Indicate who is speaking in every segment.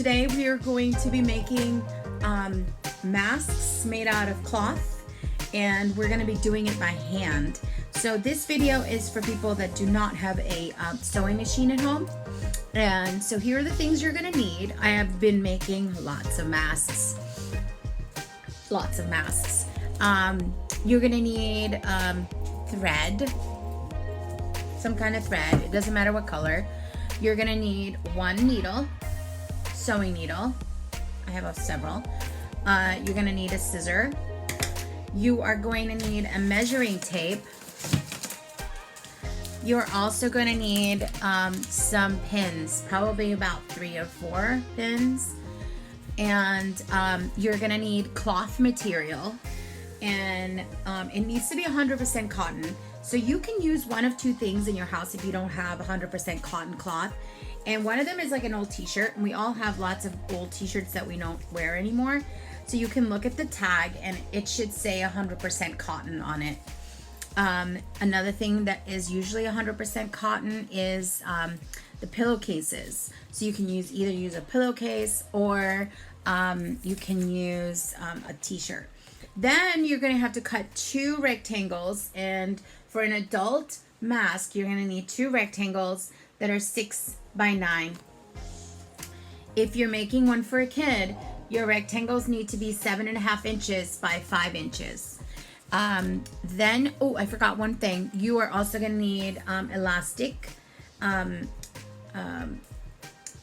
Speaker 1: Today we are going to be making masks made out of cloth, and we're going to be doing it by hand. So this video is for people that do not have a sewing machine at home. And so here are the things you're going to need. I have been making lots of masks. You're going to need thread, some kind of thread. It doesn't matter what color. You're going to need one needle, sewing needle. I have several. You're going to need a scissor. You are going to need a measuring tape. You're also going to need some pins, probably about 3 or 4 pins. And you're going to need cloth material. And it needs to be 100% cotton. So you can use one of two things in your house if you don't have 100% cotton cloth. And one of them is like an old t-shirt. And we all have lots of old t-shirts that we don't wear anymore. So you can look at the tag and it should say 100% cotton on it. Another thing that is usually 100% cotton is the pillowcases. So you can either use a pillowcase or you can use a t-shirt. Then you're going to have to cut 2 rectangles, and for an adult mask you're going to need 2 rectangles that are 6 by 9. If you're making one for a kid, your rectangles need to be 7.5 inches by 5 inches. Then, oh, I forgot one thing. You are also going to need elastic.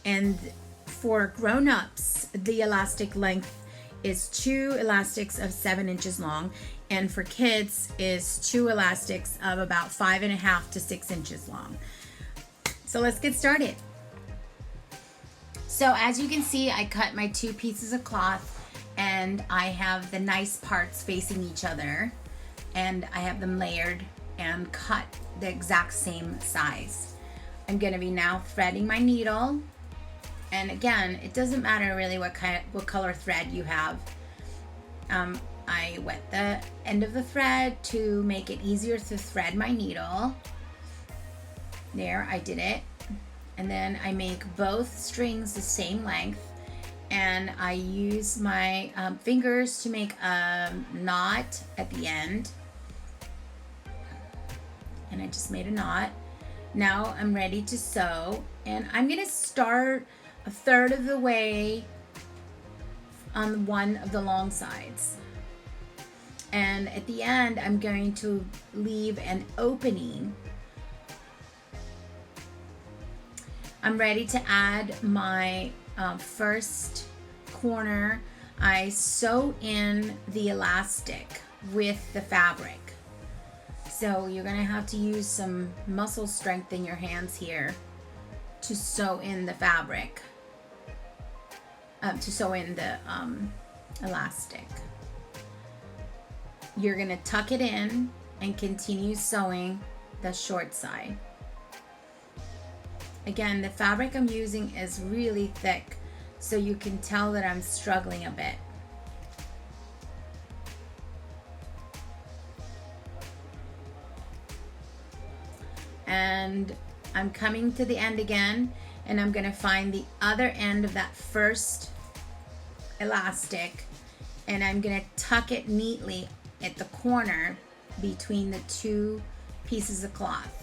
Speaker 1: And for grown-ups, the elastic length is 2 elastics of 7 inches long. And for kids is 2 elastics of about 5.5 to 6 inches long. So let's get started. So as you can see, I cut my 2 pieces of cloth. And I have the nice parts facing each other, and I have them layered and cut the exact same size. I'm going to be now threading my needle, and again, it doesn't matter really what color thread you have. I wet the end of the thread to make it easier to thread my needle. There, I did it, and then I make both strings the same length. And I use my fingers to make a knot at the end. And I just made a knot. Now I'm ready to sew. And I'm going to start 1/3 of the way on one of the long sides. And at the end, I'm going to leave an opening. I'm ready to add my first corner. I sew in the elastic with the fabric. So you're going to have to use some muscle strength in your hands here to sew in the fabric, to sew in the elastic. You're going to tuck it in and continue sewing the short side. Again, the fabric I'm using is really thick, so you can tell that I'm struggling a bit. And I'm coming to the end again, and I'm going to find the other end of that first elastic, and I'm going to tuck it neatly at the corner between the 2 pieces of cloth.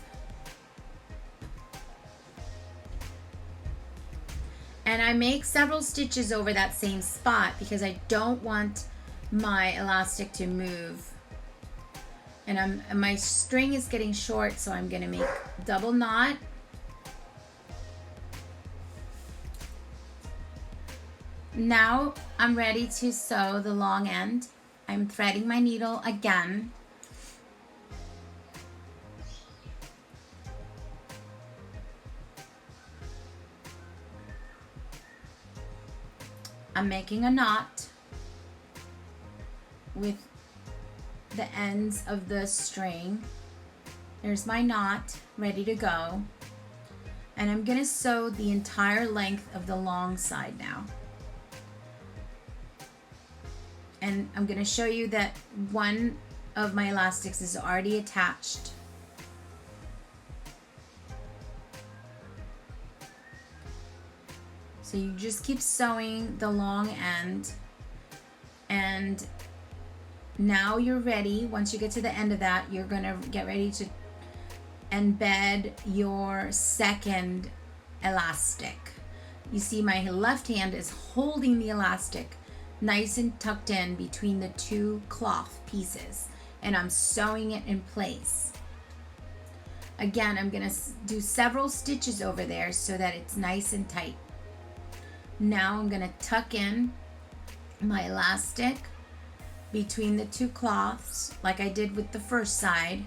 Speaker 1: And I make several stitches over that same spot because I don't want my elastic to move. And my string is getting short, so I'm going to make double knot. Now I'm ready to sew the long end. I'm threading my needle again. I'm making a knot with the ends of the string. There's my knot ready to go. And I'm going to sew the entire length of the long side now. And I'm going to show you that one of my elastics is already attached. So you just keep sewing the long end, and now you're ready. Once you get to the end of that, you're gonna get ready to embed your second elastic. You see my left hand is holding the elastic nice and tucked in between the two cloth pieces, and I'm sewing it in place. Again, I'm gonna do several stitches over there so that it's nice and tight. Now I'm gonna tuck in my elastic between the two cloths like I did with the first side.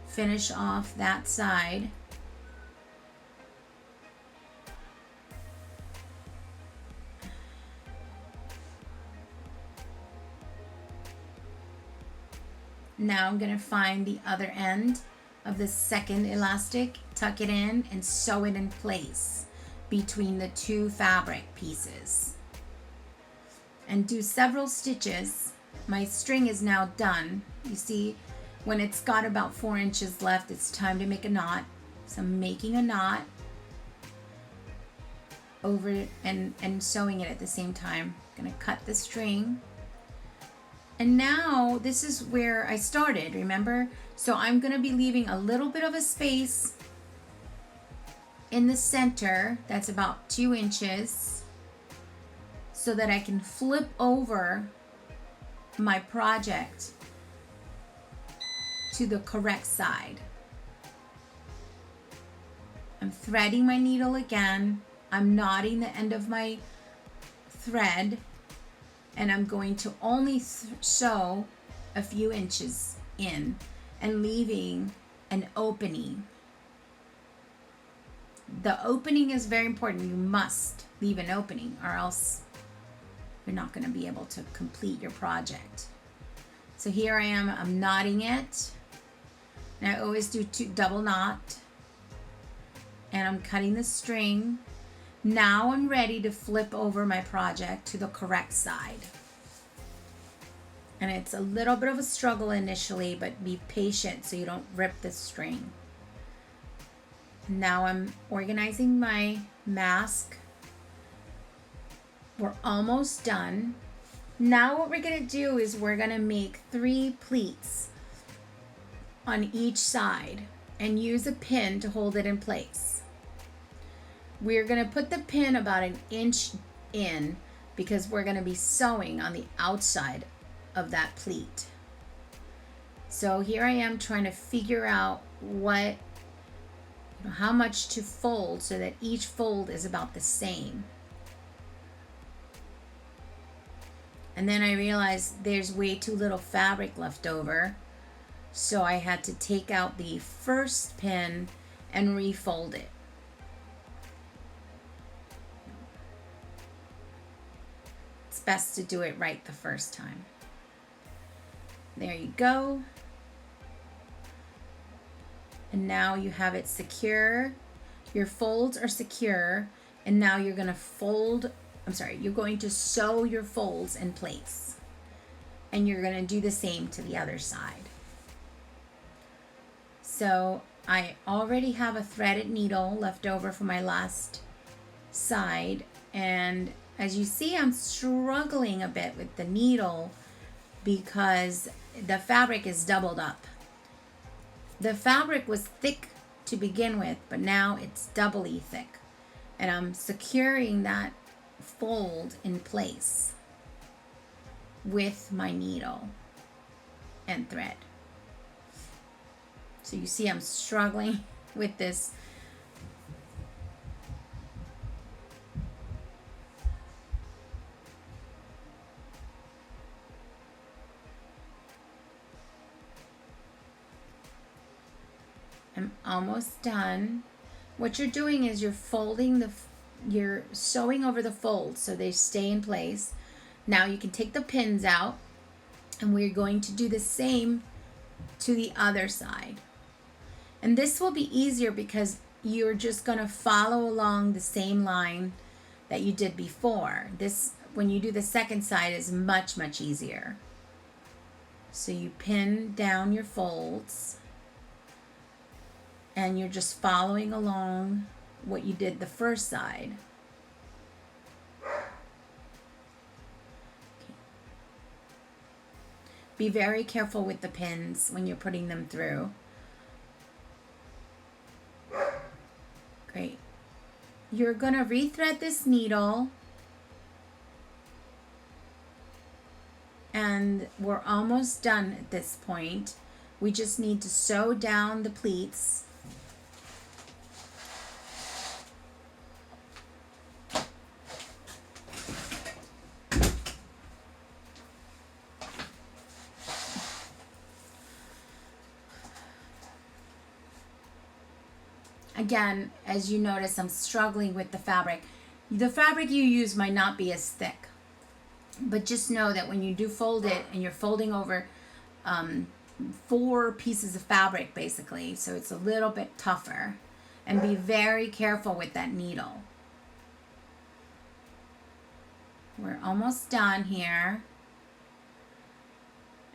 Speaker 1: Finish off that side. Now I'm gonna find the other end of the second elastic, tuck it in, and sew it in place between the two fabric pieces. And do several stitches. My string is now done. You see, when it's got about 4 inches left, it's time to make a knot. So I'm making a knot over and sewing it at the same time. I'm gonna cut the string. And now this is where I started, remember? So I'm gonna be leaving a little bit of a space in the center, that's about 2 inches, so that I can flip over my project to the correct side. I'm threading my needle again. I'm knotting the end of my thread, and I'm going to only sew a few inches in and leaving an opening. The opening is very important. You must leave an opening, or else you're not going to be able to complete your project. So here I am, I'm knotting it. And I always do 2 double knot. And I'm cutting the string. Now I'm ready to flip over my project to the correct side. And it's a little bit of a struggle initially, but be patient so you don't rip the string. Now I'm organizing my mask. We're almost done. Now what we're gonna do is we're gonna make 3 pleats on each side and use a pin to hold it in place. We're gonna put the pin about 1 inch in because we're gonna be sewing on the outside of that pleat. So here I am trying to figure out how much to fold so that each fold is about the same. And then I realized there's way too little fabric left over, so I had to take out the first pin and refold it. It's best to do it right the first time. There you go. And now you have it secure. Your folds are secure. And now you're going to sew your folds in place. And you're going to do the same to the other side. So I already have a threaded needle left over for my last side. And as you see, I'm struggling a bit with the needle because the fabric is doubled up. The fabric was thick to begin with, but now it's doubly thick. And I'm securing that fold in place with my needle and thread. So you see I'm struggling with this. I'm almost done. What you're doing is you're sewing over the folds so they stay in place. Now you can take the pins out, and we're going to do the same to the other side. And this will be easier because you're just going to follow along the same line that you did before. This, when you do the second side, is much, much easier. So you pin down your folds, and you're just following along what you did the first side. Be very careful with the pins when you're putting them through. Great. You're going to rethread this needle. And we're almost done at this point. We just need to sew down the pleats. Again, as you notice, I'm struggling with the fabric. The fabric you use might not be as thick, but just know that when you do fold it and you're folding over 4 pieces of fabric basically, so it's a little bit tougher, and be very careful with that needle. We're almost done here,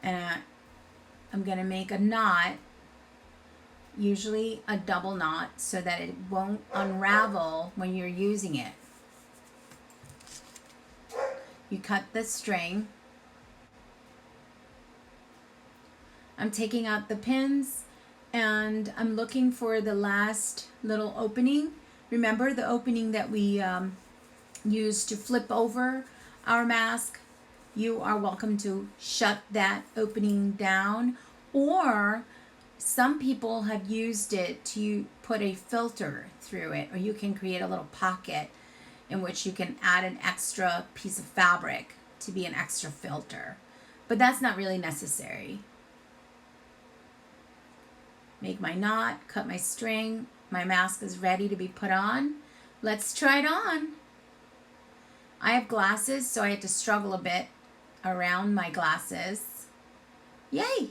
Speaker 1: and I'm going to make a knot, usually a double knot, so that it won't unravel when you're using it. You cut the string. I'm taking out the pins and I'm looking for the last little opening. Remember the opening that we used to flip over our mask? You are welcome to shut that opening down, or some people have used it to put a filter through it, or you can create a little pocket in which you can add an extra piece of fabric to be an extra filter. But that's not really necessary. Make my knot, cut my string. My mask is ready to be put on. Let's try it on. I have glasses, so I had to struggle a bit around my glasses. Yay!